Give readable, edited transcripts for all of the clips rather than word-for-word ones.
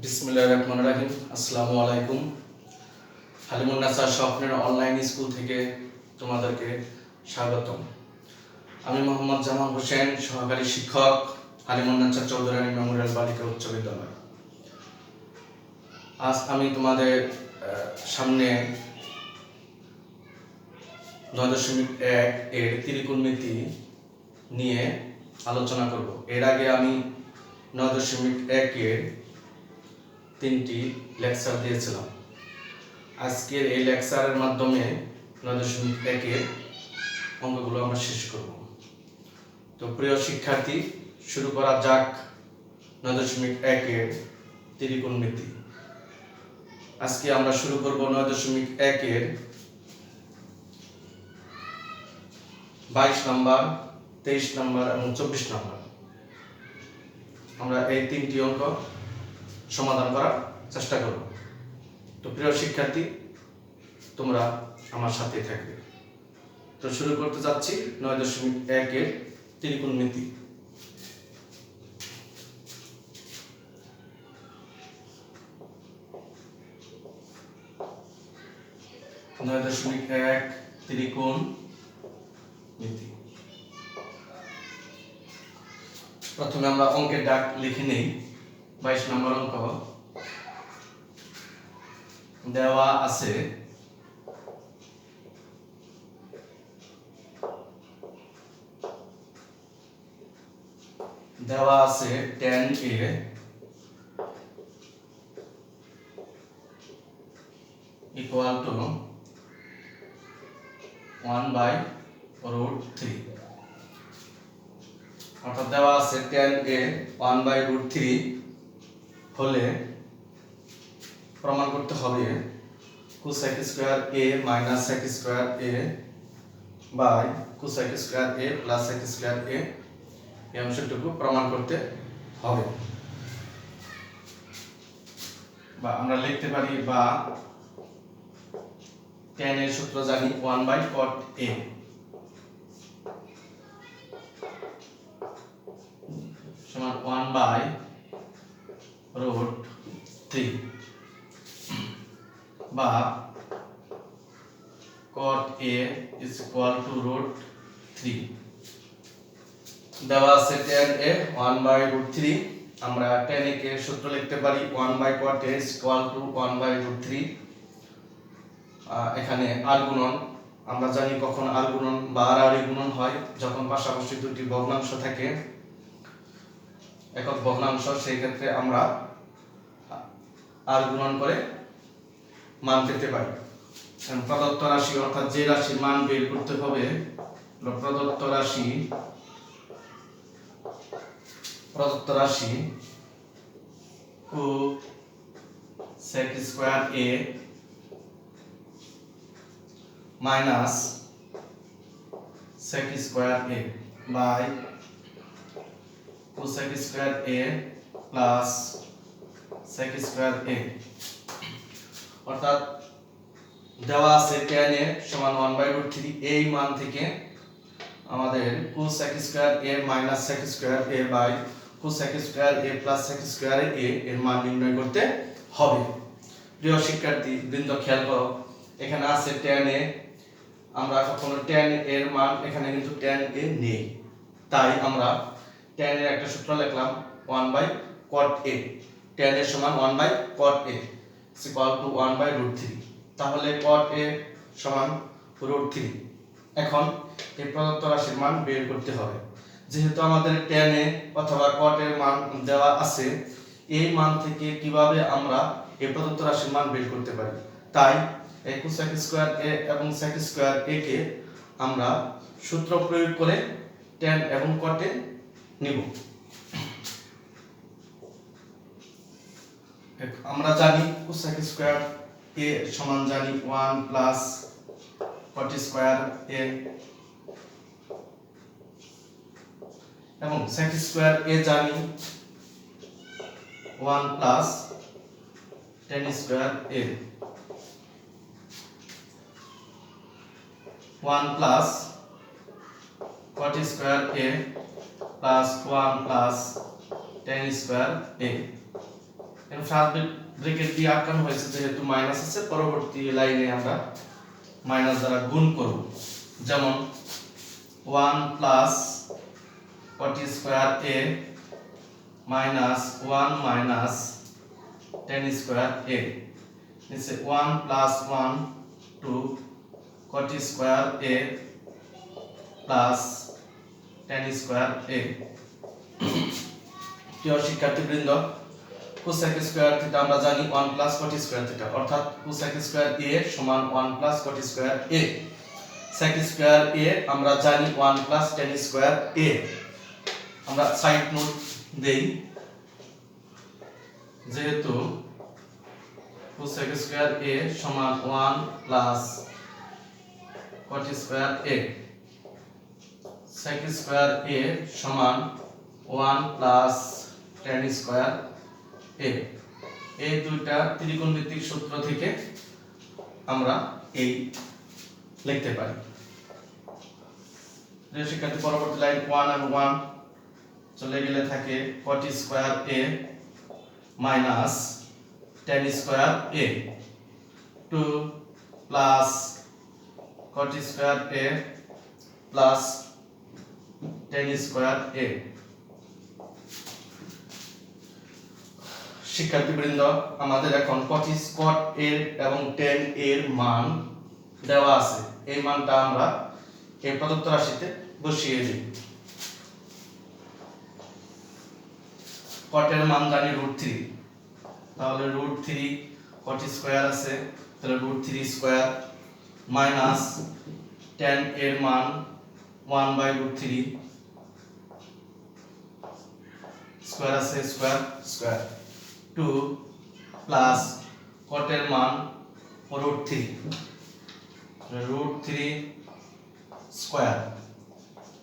বিসমিল্লাহির রহমানির রহিম। আসসালামু আলাইকুম। হালিমুন্নাসার স্বপ্নের অনলাইন স্কুল থেকে তোমাদেরকে স্বাগতম। আমি মোহাম্মদ জামাল হোসেন, সহকারী শিক্ষক, হালিমুন্নাসা চৌধুরী মেমোরিয়াল বালিকা উচ্চ বিদ্যালয়। আজ আমি তোমাদের সামনে 9.1 এর ত্রিকোণমিতি নিয়ে আলোচনা করব। এর আগে আমি 9.1 এর 3টি লেকচার দিয়েছিলাম। আজকের এই লেকচারের মাধ্যমে 9.1 এর অঙ্কগুলো আমরা শেষ করব। তো প্রিয় শিক্ষার্থী, শুরু করা যাক 9.1 এর ত্রিকোণমিতি। আজকে আমরা শুরু করব 9.1 এর 22 নম্বর, 23 নম্বর এবং 24 নম্বর। আমরা এই 3টি অঙ্ক সমাধান করার চেষ্টা করব। তো প্রিয় শিক্ষার্থী, তোমরা আমার সাথে থাকবে। তো শুরু করতে যাচ্ছি 9.1 এর ত্রিকোণমিতি। ত্রিকোণমিতি। প্রথমে আমরা অঙ্কের ডাক লিখে নেই। 22 নম্বর অঙ্ক দেওয়া আছে tan a equal to 1/√3। অর্থাৎ দেওয়া আছে tan a 1/√3 হলে প্রমাণ করতে হবে cosec square a minus sec square a by cosec square a plus sec square a। এই অংশটুকু প্রমাণ করতে হবে, বা আমরা লিখতে পারি, বা tan এর সূত্র জানি 1/cot a সমান 1/√3 বা cot a is equal to √3। দেওয়া আছে tan a 1/√3। আমরা tan a কে সূত্র লিখতে পারি 1/cot a is equal to 1/√3। এখানে r গুণন আমরা জানি কখন r গুণন বা r গুণন হয়, যখন পাশাপাশি দুটি ভগ্নাংশ থাকে, একক ভগ্নাংশ, সেই ক্ষেত্রে আমরা r গুণন করে মান পেতে পারি। প্রদত্ত রাশি অর্থাৎ যে রাশির মান বের করতে হবে, প্রদত্ত রাশি cosec square a minus sec square a by cosec square a plus sec square a। অর্থাৎ দেওয়া আছে tan a সমান 1/√3। এই মান থেকে আমাদের cosec square a minus sec square a by cosec square a plus sec square a এর মান নির্ণয় করতে হবে। প্রিয় শিক্ষার্থী বৃন্দ, খেয়াল করো, এখানে আছে tan a। আমরা কখনো tan এর মান, এখানে কিন্তু tan a নেই, তাই আমরা tan এর একটা সূত্র লিখলাম 1/cot a। tan এর সমান 1/cot a is equal to 1/√3। তাহলে cot a সমান √3। এখন এই প্রদত্ত রাশির মান বের করতে হবে। যেহেতু আমাদের tan a অথবা cot এর মান দেওয়া আছে, এই মান থেকে কিভাবে আমরা এই প্রদত্ত রাশির মান বের করতে পারি, তাই এই cosec স্কয়ার a এবং sec স্কয়ার a কে আমরা সূত্র প্রয়োগ করে tan এবং cot এ নিব। আমরা জানি cosec স্কয়ার a সমান জানি 1 প্লাস cot স্কয়ার a এবং sec স্কয়ার a জানি 1 plus tan square a। 1 plus cot square a plus 1 plus tan square a। এখানে ফার্স্ট ব্র্যাকেট দিয়ে আটকানো হয়েছে যেহেতু মাইনাস আছে, পরবর্তী লাইনে আমরা মাইনাস দ্বারা গুণ করব। যেমন 1 plus cot square a minus 1 minus tan square a, নিচে 1 plus 1 2 cot square a plus tan square a। প্রিয় শিক্ষার্থীবৃন্দ, কোসেক স্কয়ার থিটা আমরা জানি 1 প্লাস cot স্কয়ার থিটা, অর্থাৎ কোসেক স্কয়ার a সমান 1 plus cot square a। sec square a আমরা জানি 1 plus tan square a। আমরা সাইড নোট দেই, যেহেতু কোসেক স্কয়ার a সমান 1 plus cot square a, sec square a সমান 1 প্লাস tan স্কয়ার a। এই দুইটা ত্রিকোণমিতিক সূত্র থেকে আমরা এই লিখতে পারি। শিক্ষার্থী, পরবর্তী লাইন 1 আর 1 চলে গেলে থাকে cot square a minus tan square a, 2 plus cot square a plus tan square a। শিক্ষার্থীবৃন্দ, আমাদের এখন cot a এবং tan এর মান দেওয়া আছে, এই মানটা আমরা এই প্রদত্ত রাশিতে বসিয়ে দিই। cot এর মান জানি √3, তাহলে √3 cot স্কয়ার আছে, তাহলে √3 স্কয়ার মাইনাস tan এর মান 1/√3 স্কয়ার আছে, স্কয়ার স্কয়ার 2 প্লাস cot এর মান √3 স্কয়ার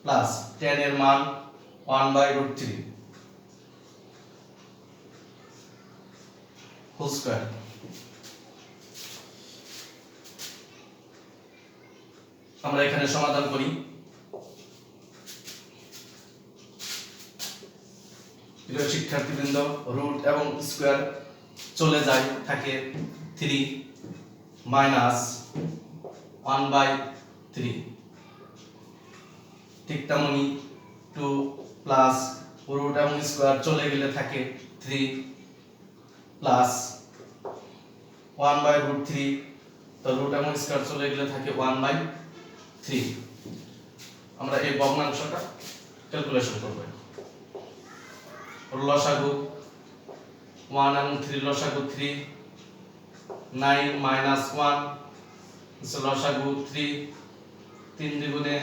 প্লাস tan এর মান 1/√3 হোল স্কয়ার। আমরা এখানে সমাধান করি। প্রিয় শিক্ষার্থীবৃন্দ, রুট এবং স্কয়ার চলে যায়, থাকে 3 মাইনাস 1/3, ঠিক তেমনি 2 প্লাস রুট এবং স্কয়ার চলে গেলে থাকে 3 প্লাস 1/√3, তো রুট এবং স্কয়ার চলে গেলে থাকে 1/3। আমরা এই ভগ্নাংশটা ক্যালকুলেশন করব। লসাগু 1 এবং 3, লসাগু 3, 9 মাইনাস 1 লসাগু 3, 3 দ্বিগুণে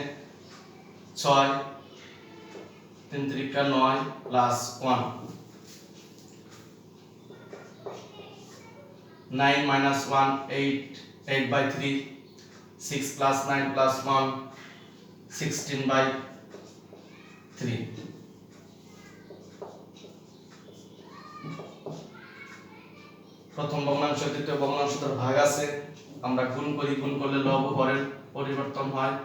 6, 3 3 9 প্লাস 1, 9 minus 1 8, 8/3, 6 plus 9 plus 1 16/3। প্রথম ভগ্নাংশ দ্বিতীয় ভগ্নাংশের ভাগ আছে, আমরা গুণ করি, গুণ করলে লব হরের পরিবর্তন হয়,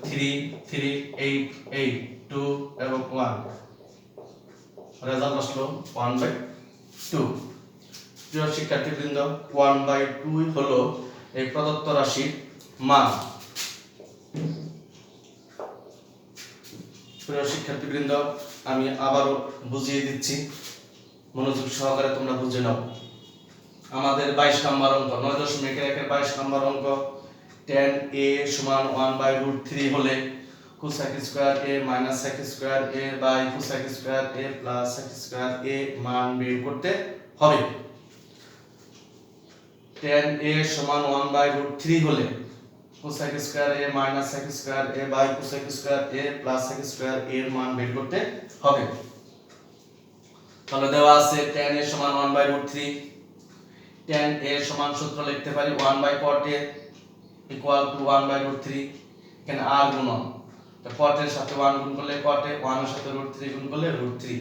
3 3 8 8 2 এবং 1, রেজাল্ট আসলো 1/2। প্রিয় শিক্ষার্থীবৃন্দ, 1/2 হলো এই প্রদত্ত রাশির মান। প্রিয় শিক্ষার্থীবৃন্দ, আমি আবারও বুঝিয়ে দিচ্ছি, মনোযোগ সহকারে তোমরা বুঝে নাও। আমাদের 22 নম্বর অঙ্ক, 9.1 22 নম্বর অঙ্ক, tan a সমান 1/√3 হলে cosec square a minus sec square a by cosec square a plus sec square a মান বের করতে হবে। tan a সমান 1/√3 হলে cosec square a minus sec square a by cosec square a plus sec square a এর মান বের করতে হবে। তাহলে দেওয়া আছে tan a সমান 1/√3, tan a সমান সূত্র লিখতে পারি 1/cot a ইকুয়াল টু 1/√3, এখানে r গুণন, তো cot এর সাথে 1 গুণ করলে cot a, 1 এর সাথে √3 গুণ করলে √3,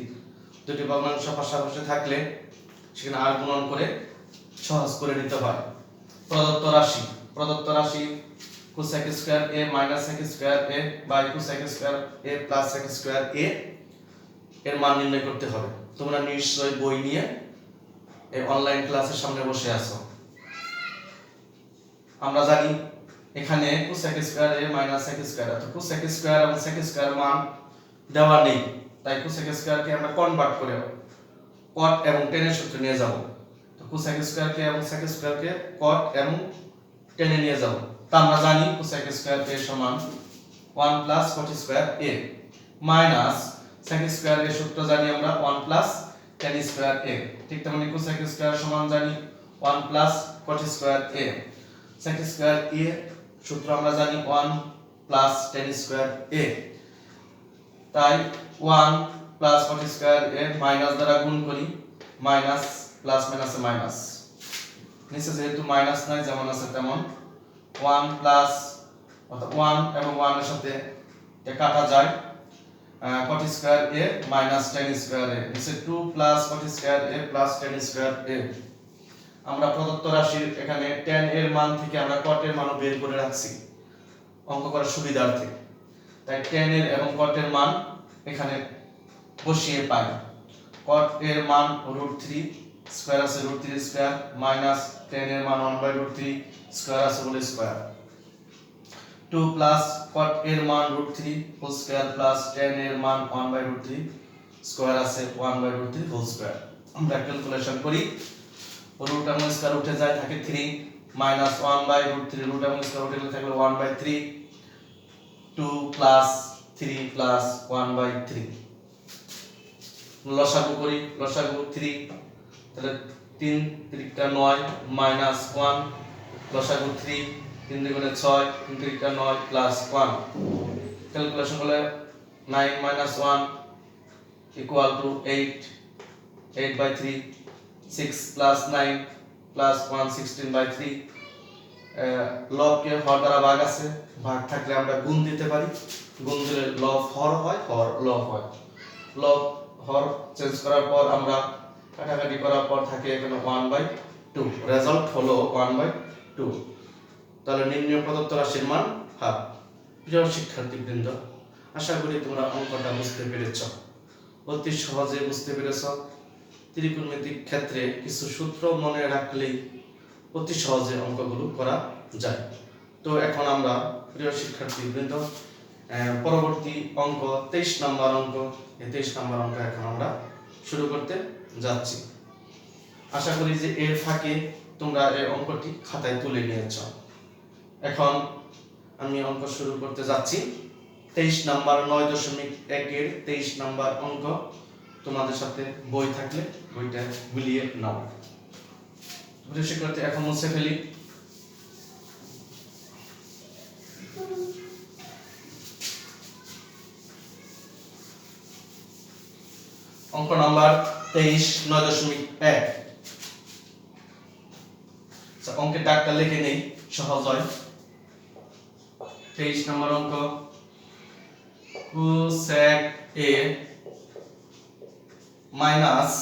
দুটি ভগ্নাংশ পাশাপাশি থাকলে সেখানে r গুণন করে সহজ করে নিতে হয়। প্রদত্ত রাশি cosec square a minus sec square a by cosec square a plus sec square a এর মান নির্ণয় করতে হবে। তোমরা নিশ্চয়ই বই নিয়ে এই অনলাইন ক্লাসের সামনে বসে আছো। আমরা জানি এখানে cosec square a minus sec square, তো cosec স্কয়ার এবং sec স্কয়ার মান দেওয়া নেই, তাই cosec স্কয়ারকে আমরা কনভার্ট করে cot এবং tan এর সূত্রে নিয়ে যাব। তো cosec স্কয়ারকে এবং sec স্কয়ারকে cot এবং tan এ নিয়ে যাব। তা আমরা জানি cosec স্কয়ার a সমান 1 plus cot square a minus sec square এর সূত্র জানি আমরা 1 প্লাস tan স্কয়ার a, ঠিক তেমনি cosec স্কয়ার সমান জানি 1 plus cot square a, sec square a সূত্র আমরা জানি 1 প্লাস tan স্কয়ার a, তাই 1 plus cot square a minus দ্বারা গুণ করি, মাইনাস প্লাস মাইনাসে মাইনাস, নিচে যেহেতু মাইনাস নাই যেমন আছে তেমন 1 প্লাস অর্থাৎ 1 এবং 1 এর সাথে এটা কাটা যায়, cot square a minus tan square a, নিচে 2 plus cot square a plus tan square a। আমরা প্রদত্ত রাশির এখানে tan এর মান থেকে আমরা cot এর মান বের করে রাখছি অঙ্ক করার সুবিধার্থে, তাই tan এর এবং cot এর মান এখানে বসিয়ে পাই। cot এর মান √3 স্কয়ার আছে √3 স্কয়ার মাইনাস tan এর মান 1/√3 স্কয়ার আছে বলে স্কয়ার, 2 প্লাস cot এর মান √3 হোল স্কয়ার প্লাস tan এর মান 1/√3 স্কয়ার আছে 1/√3 হোল স্কয়ার। আমরা ক্যালকুলেশন করি, রুট এবং স্কয়ার উঠে যায় থাকে 3 মাইনাস 1/√3, রুট এবং স্কয়ার উঠে গেলে থাকলো 1/3, 2 প্লাস 3 প্লাস 1/3, লসাগু করি, লসাগু 3 তাহলে 3 3টা 9 মাইনাস 1, লসাগু 3 3 দুগুণে 6 3 3টা 9 প্লাস 1, ক্যালকুলেশন করলে 9 minus 1 equal to 8, 8/3, 6 plus 9 plus 1 16/3, লবকে হর দ্বারা ভাগ আছে, ভাগ থাকলে আমরা গুণ দিতে পারি, গুণ দিলে লব হর হয়, হর লব হয়, লব হর চেঞ্জ করার পর আমরা কাটাকাটি করার পর থাকে এখানে 1/2, রেজাল্ট হলো 1/2। তাহলে নির্ণয় প্রদত্ত রাশির মান হাফ। প্রিয় শিক্ষার্থীবৃন্দ, আশা করি তোমরা অঙ্কটা বুঝতে পেরেছ, অতি সহজে বুঝতে পেরেছ। ত্রিকোণমিতিক ক্ষেত্রে কিছু সূত্র মনে রাখলেই অতি সহজে অঙ্কগুলো করা যায়। তো এখন আমরা প্রিয় শিক্ষার্থীবৃন্দ পরবর্তী অঙ্ক 23 নম্বর অঙ্ক, এই 23 নম্বর অঙ্ক এখন আমরা শুরু করতে যাচ্ছি। আশা করি যে এর ফাঁকে তোমরা এই অঙ্কটি খাতায় তুলে নিয়েছ। এখন আমি অঙ্ক শুরু করতে যাচ্ছি। 23 নম্বর 9.1 এর 23 নম্বর অঙ্ক, তোমাদের সাথে বই থাকলে বইটা মিলিয়ে নাও। প্রিয় শিক্ষার্থী, এখন মুছে ফেলি। অঙ্ক নাম্বার 23 9.1, অঙ্কের দাগটা লিখে নেই সহজ হয়। 23 নম্বর অঙ্ক, cosec a minus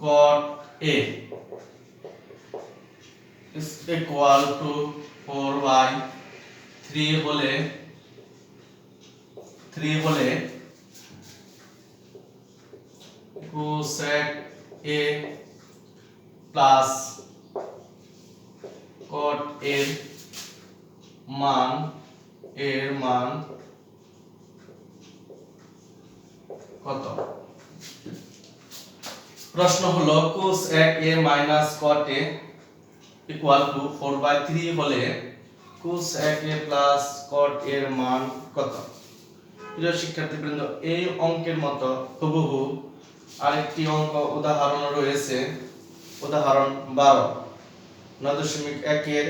cot a is equal to 4/3 হলে cosec a প্লাস cot এর মান কত? প্রশ্ন হলো cosec a minus cot a equal two 4/3 হলে cosec a প্লাস cot এর মান কত? প্রিয় শিক্ষার্থীবৃন্দ, এই অঙ্কের মতো হুবহু আরেকটি অঙ্ক উদাহরণ রয়েছে, উদাহরণ 12 9.1 এর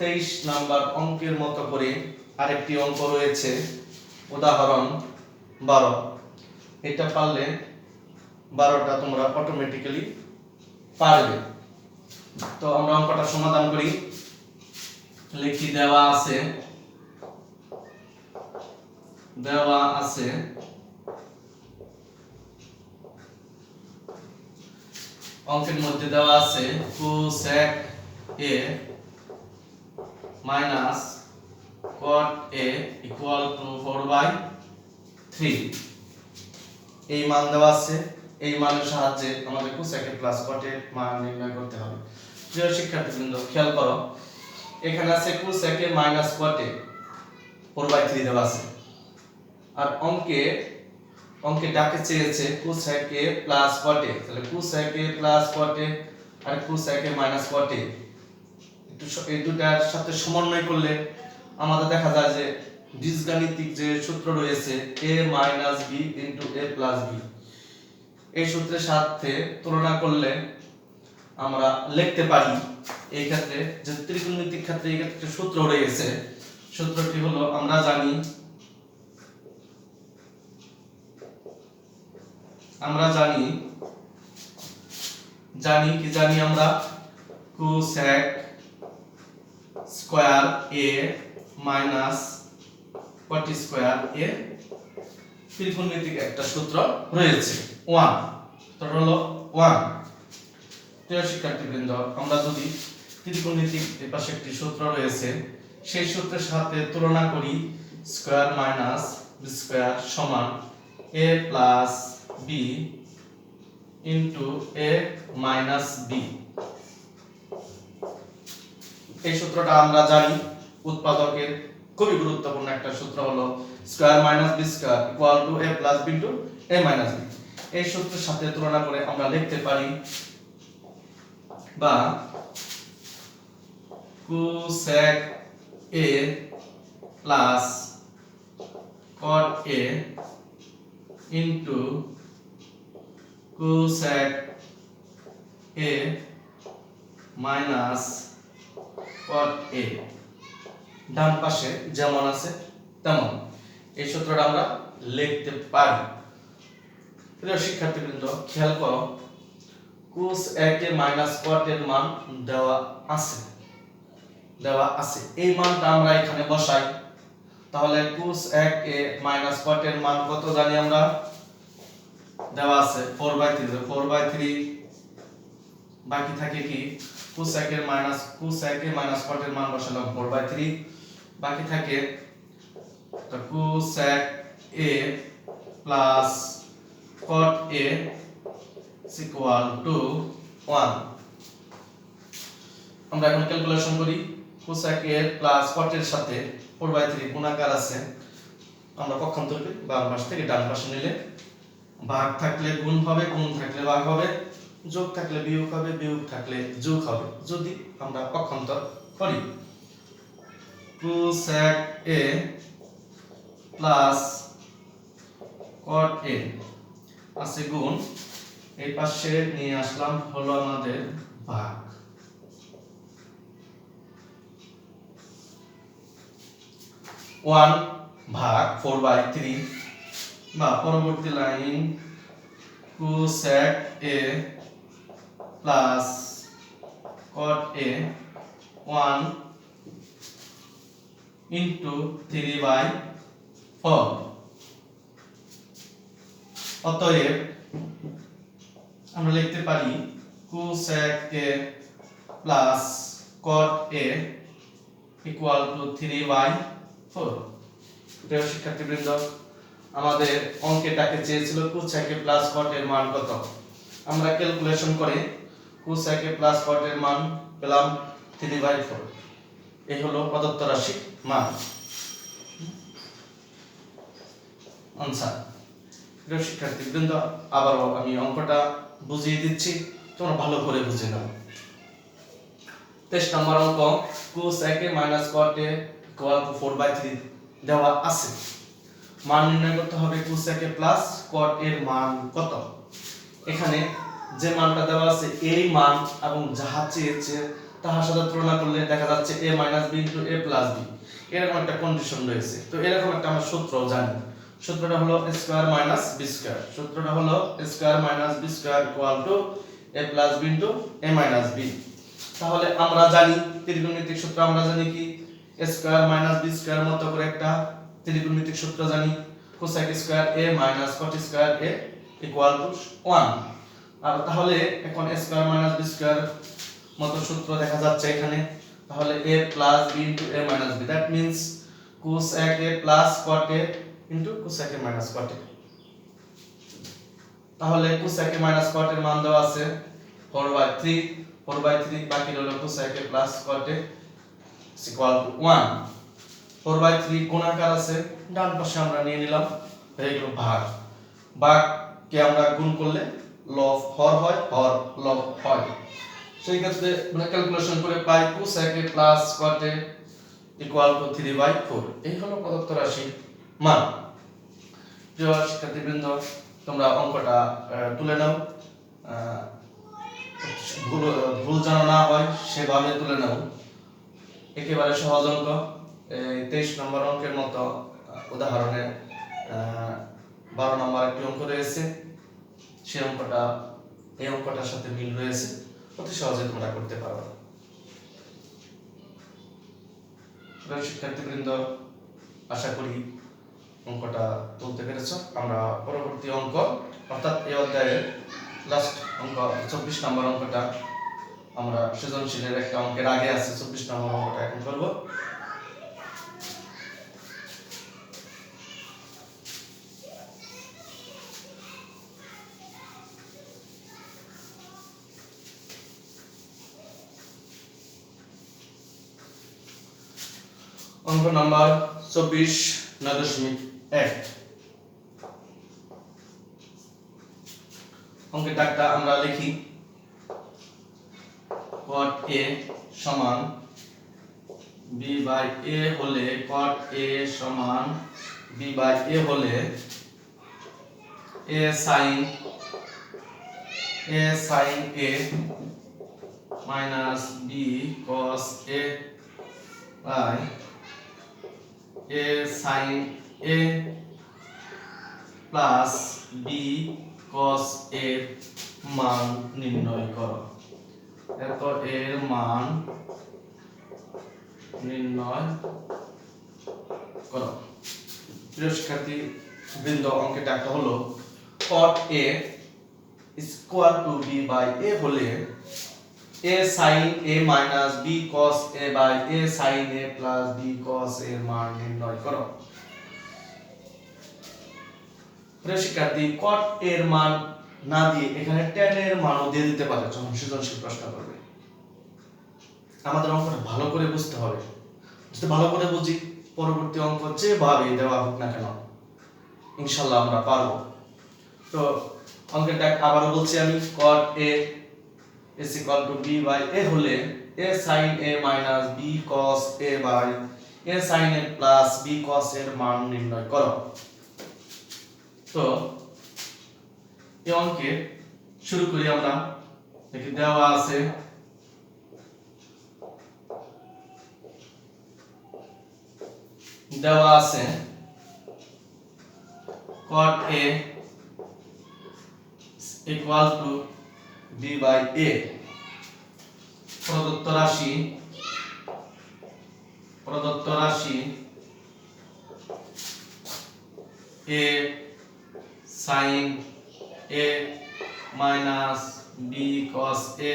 23 নাম্বার অঙ্কের মতো করে আরেকটি অঙ্ক রয়েছে, উদাহরণ 12। এটা পারলে 12টা তোমরা অটোমেটিক্যালি পারবে। তো আমরা অঙ্কটা সমাধান করি। লিখি, দেওয়া আছে অঙ্কের মধ্যে দেওয়া আছে cosec a minus cot a equal two 4/3। এই মান দেওয়া আছে, এই মানের সাহায্যে আমাদের কোসেক এ প্লাস কট এর মান নির্ণয় করতে হবে। প্রিয় শিক্ষার্থীবৃন্দ খেয়াল করো, এখানে আছে কোসেক এ মাইনাস কট এ 4/3 দেওয়া আছে, আর অঙ্কে ডাকে চেয়েছে cosec A plus cot A, তাহলে cosec A plus cot A আর cosec A minus cot A একটু এই দুটার সাথে সমন্বয় করলে আমাদের দেখা যায় যে বীজগাণিতিক যে সূত্র রয়েছে a minus b into a plus b, এই সূত্রের সাথে তুলনা করলে আমরা লিখতে পারি এই ক্ষেত্রে যে ত্রিকোণমিতিক ক্ষেত্রে এই ক্ষেত্রে সূত্র রয়েছে, সূত্রটি হলো আমরা জানি আমরা cosec square a minus caught square a ত্রিকোণমিতিক একটা সূত্র রয়েছে 1, সূত্র হলো 1। প্রিয় শিক্ষার্থীবৃন্দ, আমরা যদি ত্রিকোণমিতিক এর পাশে একটি সূত্র রয়েছে সেই সূত্রের সাথে তুলনা করি, স্কয়ার মাইনাস বি স্কয়ার সমান a plus b into a minus b, এই সূত্রটা আমরা জানি উৎপাদকের খুবই গুরুত্বপূর্ণ একটা সূত্র হলো square minus b square equal to a plus b into a minus b। এই সূত্রের সাথে তুলনা করে আমরা লিখতে পারি বা cosec a plus cot a into cosec a minus caught a, ডান পাশে যেমন আছে তেমন এই সূত্রটা আমরা লিখতে পারি। প্রিয় শিক্ষার্থীবৃন্দ খেয়াল করো, কোস 1 এ মাইনাস কট এর মান দেওয়া আছে, এই মানটা আমরা এখানে বসাই, তাহলে কোস 1 এ মাইনাস কট এর মান কত জানি আমরা, দেওয়া আছে 4/3, বাকি থাকে কি কোসেক এর মাইনাস কট এর মান বসালাম 4/3, বাকি থাকে তো cosec a plus cot a equal two 1। আমরা এখন ক্যালকুলেশন করি, কোসেক a প্লাস কট এর সাথে 4/3 গুণাকার আছে, আমরা পক্ষান্তর করি, বাম পাশ থেকে ডান পাশে নিলে ভাগ থাকলে গুণ হবে, গুণ থাকলে ভাগ হবে, যোগ থাকলে বিয়োগ হবে, বিয়োগ থাকলে যোগ হবে। যদি আমরা পক্ষান্তর করি, cosec a plus cot a আছে গুণ, এই পাশে নিয়ে আসলাম হলো আমাদের ভাগ, 1 ভাগ 4/3 বা পরবর্তী line cosec a plus cot a 1 into 3/4। অতএব আমরা লিখতে পারি cosec a plus cot a equal two 3/4। প্রিয় শিক্ষার্থীবৃন্দ, আমাদের অঙ্কেটাকে চেয়েছিল কোসেক a প্লাস কট এর মান কত, আমরা ক্যালকুলেশন করে কোসেক a প্লাস কট এর মান পেলাম 3/4, এই হলো প্রদত্ত রাশির মান আনসার। প্রিয় শিক্ষার্থীবৃন্দ, আবারও আমি অঙ্কটা বুঝিয়ে দিচ্ছি, তোমরা ভালো করে বুঝে নাও। 23 নম্বর অঙ্ক, cosec a minus caught a equal two 4/3 দেওয়া আছে, মান নির্ণয় করতে হবে কোসেক a প্লাস কট এর মান কত। এখানে যে মানটা দেওয়া আছে এই মান এবং যাহা চেয়েছে তাহার সাথে তুলনা করলে দেখা যাচ্ছে a minus b into a plus b, এরকম একটা কন্ডিশন রয়েছে। তো এরকম একটা আমরা সূত্র জানি, সূত্রটা হলো স্কয়ার মাইনাস বি স্কয়ার, সূত্রটা হলো square minus b square equal to a plus b into a minus b। তাহলে আমরা জানি ত্রিকোণমিতিক সূত্র, আমরা জানি কি স্কয়ার মাইনাস বি স্কয়ার মত করে একটা ত্রিকোণমিতিক সূত্র জানি, cosec square a minus caught square a equal two 1। আর তাহলে এখন স্কয়ার মাইনাস বি স্কয়ার মত সূত্র দেখা যাচ্ছে এখানে, তাহলে a plus b into a minus b, that means cosec a plus cot a into cosec a minus caught a। তাহলে cosec A minus কট এর মান দেওয়া আছে 4/3 4/3 বাকি রইল কোসেক এ প্লাস কট এ = 1 4/3 গুণাকার আছে ডান পাশে আমরা নিয়ে নিলাম হয়ে গেল ভাগ ভাগ কে আমরা গুণ করলে লব হর হয় হর লব হয় সেই ক্ষেত্রে আমরা ক্যালকুলেশন করে পাই কোসেক এ প্লাস কট এ = 3/4 এই হলো প্রদত্ত রাশির মান। প্রিয় শিক্ষার্থীবৃন্দ তোমরা অঙ্কটা তুলে নাও, ভুল যেন না হয় সেভাবে তুলে নাও। একেবারে সহজ অঙ্ক, 23 নম্বর অঙ্কের মতো উদাহরণে 12 নম্বর একটি অঙ্ক রয়েছে, সেই অঙ্কটা এই অঙ্কটার সাথে মিল রয়েছে, অতি সহজে তোমরা করতে পারো। শিক্ষার্থীবৃন্দ আশা করি অঙ্কটা তুলতে পেরেছ। আমরা পরবর্তী অঙ্ক অর্থাৎ এই অধ্যায়ের লাস্ট অঙ্ক 24 নম্বর অঙ্কটা আমরা সৃজনশীলের একটা অঙ্কের আগে আছে 24 নম্বর অঙ্কটা এখন করব। অঙ্ক নাম্বার 24.9.1 অঙ্কের দাগটা আমরা লিখি cot a সমান b/a হলে cot a সমান b/a হলে a sin a minus b cos a by a sin a plus b cos a মান নির্ণয় করো। এত এর মান নির্ণয় করো। প্রিয় শিক্ষার্থী বৃন্দ অঙ্কের ডাকটা হলো cot a = b/a হলে a sin a minus b cos a by a sin a plus b cos a এর মান নির্ণয় করো। প্রিয় শিক্ষার্থী cot এর মান না দিয়ে এখানে tan এর মানও দিয়ে দিতে পারে যখন সৃজনশীল প্রশ্ন করবে। আমাদের অঙ্কটা ভালো করে বুঝতে হবে, যদি ভালো করে বুঝি পরবর্তী অঙ্ক যেভাবে দেওয়া হোক না কেন ইনশাআল্লাহ আমরা পারবো। তো অঙ্কটা আবারও বলছি আমি, cot a = b/a হলে a sin a minus b cos a by a sin a plus b cos a এর মান নির্ণয় করো। তো এই অঙ্কে শুরু করি আমরা। দেখি দেওয়া আছে cot a = b/a প্রদত্ত রাশি a sin a minus b cos a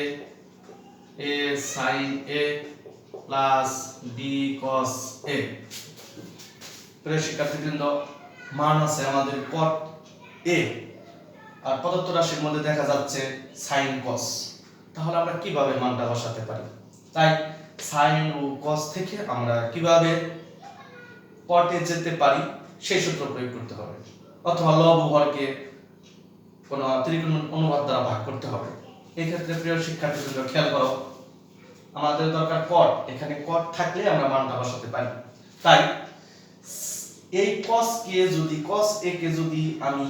sin a plus b cos a। প্রিয় শিক্ষার্থীবৃন্দ মান আছে আমাদের cot a আর প্রদত্ত রাশির মধ্যে দেখা যাচ্ছে sin cos, তাহলে আমরা কিভাবে মানটা বসাতে পারি? তাই sin ও cos থেকে আমরা কিভাবে cot এ যেতে পারি সেই সূত্র প্রয়োগ করতে হবে, অথবা লব ও হরকে কোন ত্রিকোণ অনুপাত দ্বারা ভাগ করতে হবে। এই ক্ষেত্রে প্রিয় শিক্ষার্থীবৃন্দ খেয়াল করো, আমাদের দরকার cot, এখানে cot থাকলে আমরা মানটা বসাতে পারি। তাই এই cos a কে যদি আমি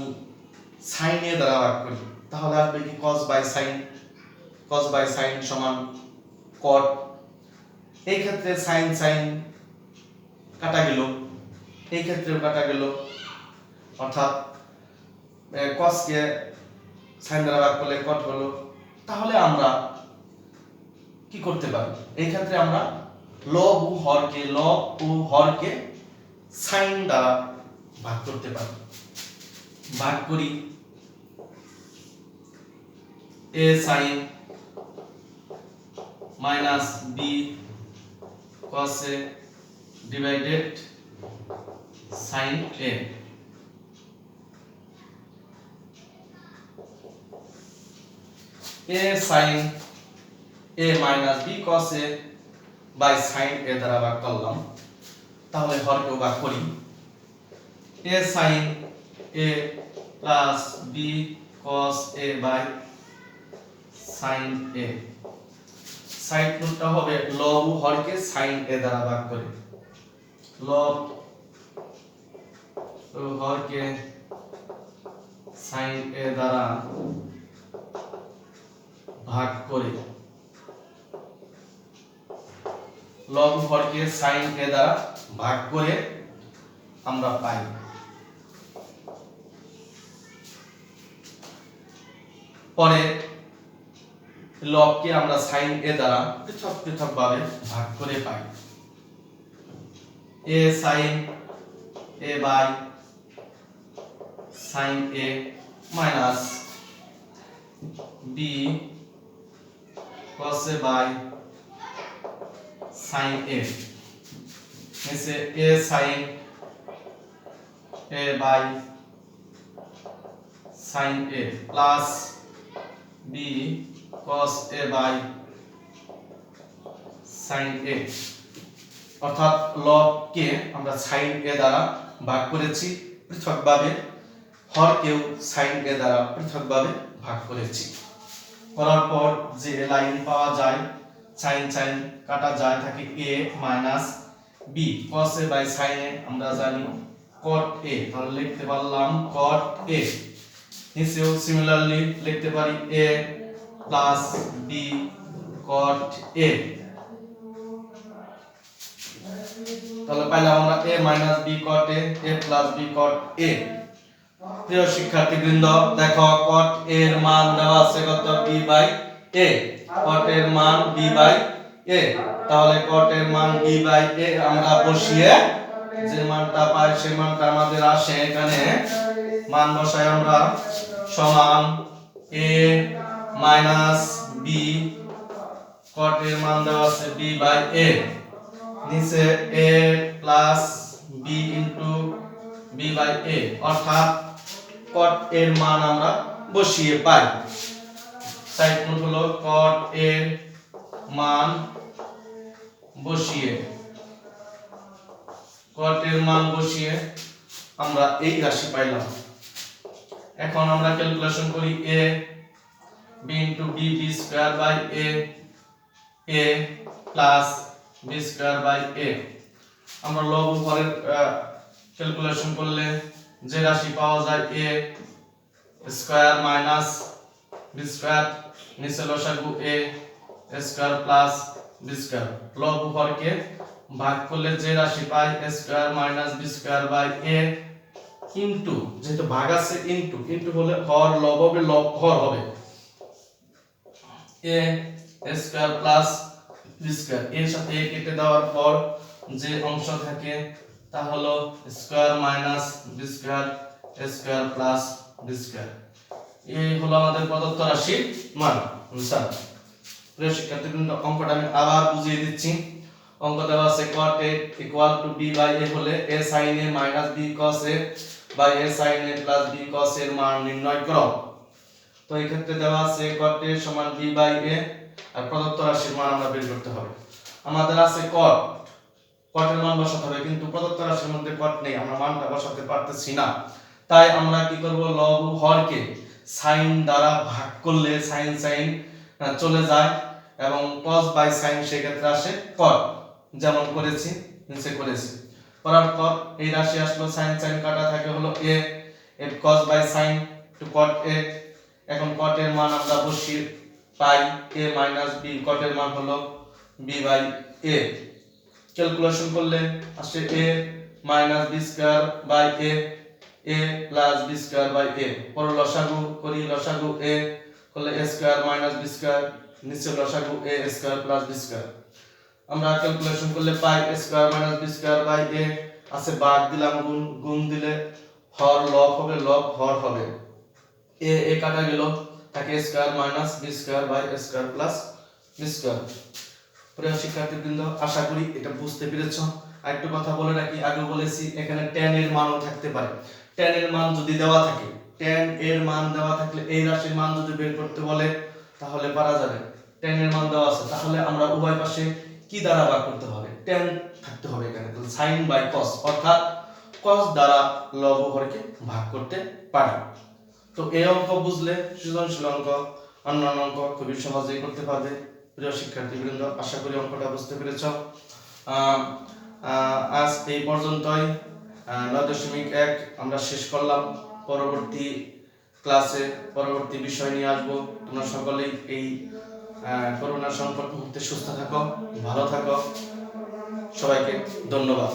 sin a দ্বারা ভাগ করি তাহলে আসবে কি cos by sin সমান cot। এই ক্ষেত্রে sin কাটা গেল, এই ক্ষেত্রেও কাটা গেল, অর্থাৎ cos কে sin দ্বারা ভাগ করলে cot হলো। তাহলে আমরা কি করতে পারি? এই ক্ষেত্রে আমরা লব ও হরকে sin দ্বারা ভাগ করতে পারি। ভাগ করি a sin minus b cos a divided sin a। a sin a minus b cos a by sin a দ্বারা ভাগ করলাম, তাহলে হরকেও ভাগ করি। a sin a plus b cos a by sin a, side রুটটা হবে লব ও হরকে sin a দ্বারা ভাগ করে, লব ও হরকে sin a দ্বারা ভাগ করে, লব ও হরকে sin a দ্বারা ভাগ করে আমরা পাই পরে লবকে আমরা sin a দ্বারা পৃথক পৃথক ভাবে ভাগ করে পাই। a sin a by sin a minus b cos a by sin a, নিচে a sin a by sin a plus b cos a by sin a, অর্থাৎ লবকে আমরা sin a দ্বারা ভাগ করেছি পৃথকভাবে, হরকেও sin a দ্বারা পৃথকভাবে ভাগ করেছি। করার পর যে লাইন পাওয়া যায় sin sin কাটা যায় থাকে a minus b cos a by sin a, আমরা জানি cot a, তাহলে লিখতে পারলাম cot a। নিচেও সিমিলারলি লিখতে পারি a plus b cot a, তাহলে পাইলাম আমরা a minus b cot a, a plus b cot a। প্রিয় শিক্ষার্থীবৃন্দ, দেখো cot a এর মান দেওয়া আছে কত b বাই a, cot এর মান b বাই a, তাহলে cot এর মান b বাই a আমরা বসিয়ে যে মানটা পাই সেই মানটা আমাদের আসে এখানে, মান বসাই আমরা সমান a মাইনাস b, cot এর মান দেওয়া আছে b বাই a, নিচে a plus b into b by a, অর্থাৎ cot এর মান আমরা বসিয়ে পাই। সাইড নোট হলো cot এর মান বসিয়ে, cot এর মান বসিয়ে আমরা এই রাশি পাইলাম। এখন আমরা ক্যালকুলেশন করি a b into b b square by a, a plus b square by a। আমরা লব ও হরের ক্যালকুলেশন করলে যে রাশি পাওয়া যায় a square minus b square, নিচে লসাগু a square plus b square, লব ও হরকে ভাগ করলে যে রাশি পাই a square minus b square by a into, যেহেতু ভাগ আছে ইনটু, ইনটু হলে হর লব হবে, লব হর হবে a square plus b square, এর সাথে a কেটে দেওয়ার পর যে অংশ থাকে তা হলো square minus b square a square plus b square. এই হলো আমাদের প্রদত্ত রাশির মান। স্যার প্রিয় শিক্ষার্থীবৃন্দ, অঙ্কটা আমি আবার বুঝিয়ে দিচ্ছি। অঙ্ক দেওয়া আছে cot a equal to b by a হলে a sin a minus b cos a by a sin a plus b cos a এর মান নির্ণয় করো। তো এই ক্ষেত্রে দেওয়া আছে cot a সমান b বাই a, আর প্রদত্ত রাশির মান আমরা বের করতে হবে। আমাদের আছে cot এর মান বসাতে হবে, কিন্তু প্রদত্ত রাশির মধ্যে cot নেই, আমরা মানটা বসাতে পারতেছি না। তাই আমরা কি করব, লব ও হরকে sin দ্বারা ভাগ করলে sin sin চলে যায় এবং cos বাই sin সেই ক্ষেত্রে আসে cot, যেমন করেছি নিচে করেছি। করার পর এই রাশি আসলো sin sin কাটা থাকে হলো a, cos by sin to cot a। এখন cot এর মান আমরা বসিয়ে পাই a মাইনাস b, cot এর মান হলো b বাই a। ক্যালকুলেশন করলে আসে a minus b square by a, a plus b square by a। পর লসাগু করি, লসাগু a করলে a square minus b square, নিচে লসাগু a square plus b square. আমরা ক্যালকুলেশন করলে পাই a square minus b square by a, আছে ভাগ দিলাম গুণ, গুণ দিলে হর লব হবে, লব হর হবে, a কাটা গেল থাকে a square minus b square by a square plus b square. প্রিয় শিক্ষার্থীবৃন্দ, আশা করি এটা বুঝতে পেরেছো। আরেকটু কথা বলে রাখি, আগে বলেছি এখানে tan এর মানও থাকতে পারে। tan এর মান যদি দেওয়া থাকে, tan এর মান দেওয়া থাকলে এই রাশির মান যদি বের করতে বলে তাহলে পারা যাবে। tan এর মান দেওয়া আছে, তাহলে আমরা উভয় পাশে কি দ্বারা ভাগ করতে হবে, tan থাকতে হবে এখানে। তাহলে sin বাই cos, অর্থাৎ cos দ্বারা লব হরকে ভাগ করতে পারি। তো এই অঙ্ক বুঝলে সৃজনশীল অঙ্ক, অন্যান্য অঙ্ক খুবই সহজেই করতে পারবে। প্রিয় শিক্ষার্থীবৃন্দ, আশা করি অঙ্কটা বুঝতে পেরেছ। আজ এই পর্যন্তই। 9.1 আমরা শেষ করলাম। পরবর্তী ক্লাসে পরবর্তী বিষয় নিয়ে আসবো। তোমরা সকলেই এই করোনা সংকট মুহূর্তে সুস্থ থাকো, ভালো থাকো। সবাইকে ধন্যবাদ।